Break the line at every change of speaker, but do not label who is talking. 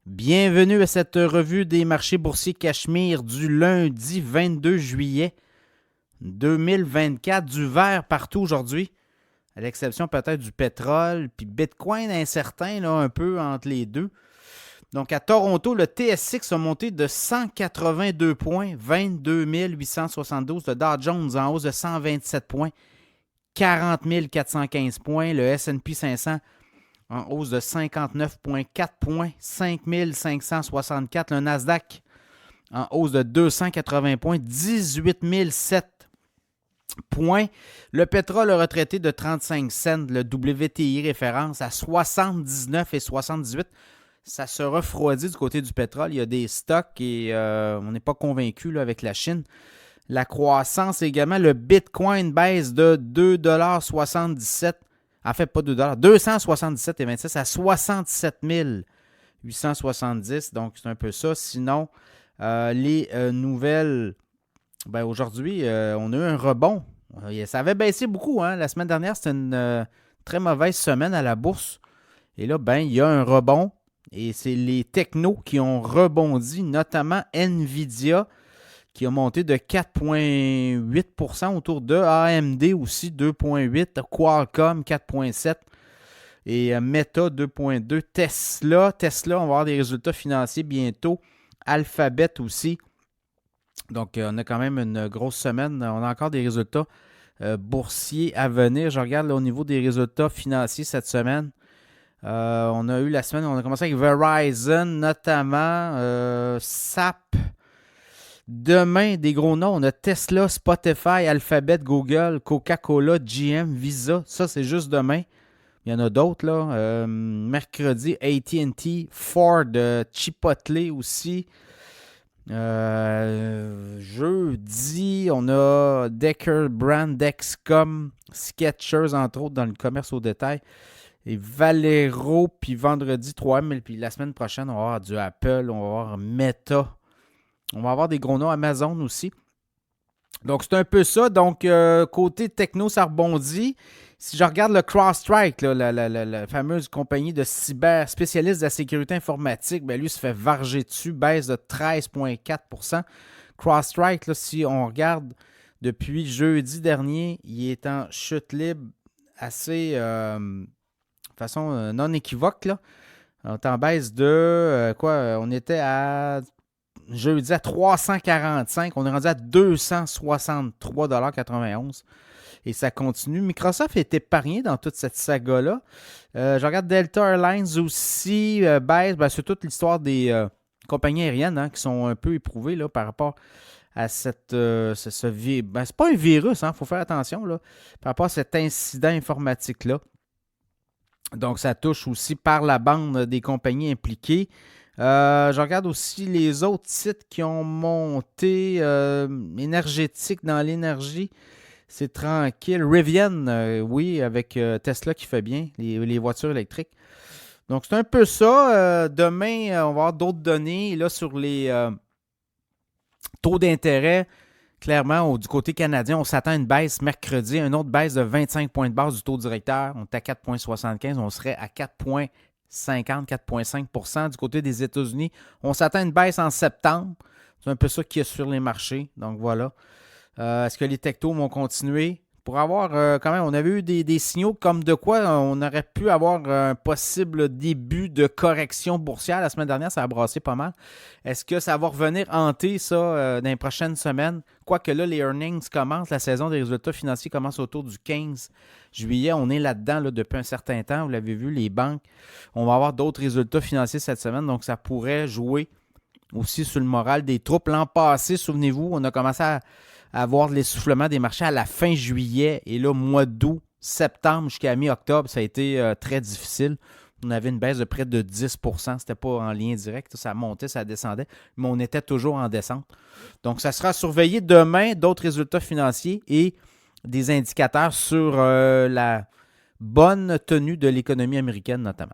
Bienvenue à cette revue des marchés boursiers Cachemire du lundi 22 juillet 2024. Du vert partout aujourd'hui, à l'exception peut-être du pétrole, puis Bitcoin incertain, là, un peu entre les deux. Donc à Toronto, le TSX a monté de 182 points, 22 872. Le Dow Jones en hausse de 127 points, 40 415 points. Le S&P 500 en hausse de 59,4 points, 5 564. Le Nasdaq en hausse de 280 points, 18 007 points. Le pétrole a retraité de 35 cents, le WTI référence à 79,78. Ça se refroidit du côté du pétrole. Il y a des stocks et on n'est pas convaincu là, avec la Chine. La croissance également, le Bitcoin baisse de 2,77 $. En fait, pas 2 $, 277,26 à 67 870. Donc, c'est un peu ça. Sinon, les nouvelles, aujourd'hui, on a eu un rebond. Ça avait baissé beaucoup. La semaine dernière, c'était une très mauvaise semaine à la bourse. Et là, il y a un rebond. Et c'est les technos qui ont rebondi, notamment Nvidia, qui a monté de 4,8% autour de AMD aussi 2,8%, Qualcomm 4,7% et Meta 2,2%. Tesla, on va avoir des résultats financiers bientôt. Alphabet aussi. Donc, on a quand même une grosse semaine. On a encore des résultats boursiers à venir. Je regarde là, au niveau des résultats financiers cette semaine. On a eu la semaine, on a commencé avec Verizon, notamment SAP. Demain, des gros noms, on a Tesla, Spotify, Alphabet, Google, Coca-Cola, GM, Visa. Ça, c'est juste demain. Il y en a d'autres, là. Mercredi, AT&T, Ford, Chipotle aussi. Jeudi, on a Decker, Brand, Dexcom, Skechers, entre autres, dans le commerce au détail. Et Valero, puis vendredi, 3M, puis la semaine prochaine, on va avoir du Apple, on va avoir Meta. On va avoir des gros noms Amazon aussi. Donc, c'est un peu ça. Donc, côté techno, ça rebondit. Si je regarde le CrowdStrike, là, la fameuse compagnie de cyber spécialiste de la sécurité informatique, lui se fait varger dessus, baisse de 13,4%. CrowdStrike, là, si on regarde depuis jeudi dernier, il est en chute libre assez de façon non équivoque. Là. On est en baisse de on était à jeudi à 345, on est rendu à 263,91 $. Et ça continue. Microsoft est épargné dans toute cette saga-là. Je regarde Delta Airlines aussi, baisse. C'est toute l'histoire des compagnies aériennes qui sont un peu éprouvées là, par rapport à cette... c'est pas un virus, il faut faire attention là, par rapport à cet incident informatique-là. Donc, ça touche aussi par la bande des compagnies impliquées. Je regarde aussi les autres sites qui ont monté énergétique dans l'énergie. C'est tranquille. Rivian, oui, avec Tesla qui fait bien, les voitures électriques. Donc, c'est un peu ça. Demain, on va avoir d'autres données. Là, sur les taux d'intérêt, clairement, du côté canadien, on s'attend à une baisse mercredi. Une autre baisse de 25 points de base du taux directeur. On est à 4,75. On serait à 4,50, 4,5 % du côté des États-Unis. On s'attend à une baisse en septembre. C'est un peu ça qui est sur les marchés. Donc voilà. Est-ce que les technos vont continuer? Pour avoir quand même, on avait eu des signaux comme de quoi on aurait pu avoir un possible début de correction boursière. La semaine dernière, ça a brassé pas mal. Est-ce que ça va revenir hanter ça dans les prochaines semaines? Quoique là, les earnings commencent, la saison des résultats financiers commence autour du 15 juillet. On est là-dedans là, depuis un certain temps. Vous l'avez vu, les banques. On va avoir d'autres résultats financiers cette semaine, donc ça pourrait jouer aussi sur le moral des troupes. L'an passé, souvenez-vous, on a commencé à avoir l'essoufflement des marchés à la fin juillet. Et là, mois d'août, septembre jusqu'à mi-octobre, ça a été très difficile. On avait une baisse de près de 10 %. Ce n'était pas en lien direct. Ça montait, ça descendait. Mais on était toujours en descente. Donc, ça sera surveillé demain. D'autres résultats financiers et des indicateurs sur la bonne tenue de l'économie américaine notamment.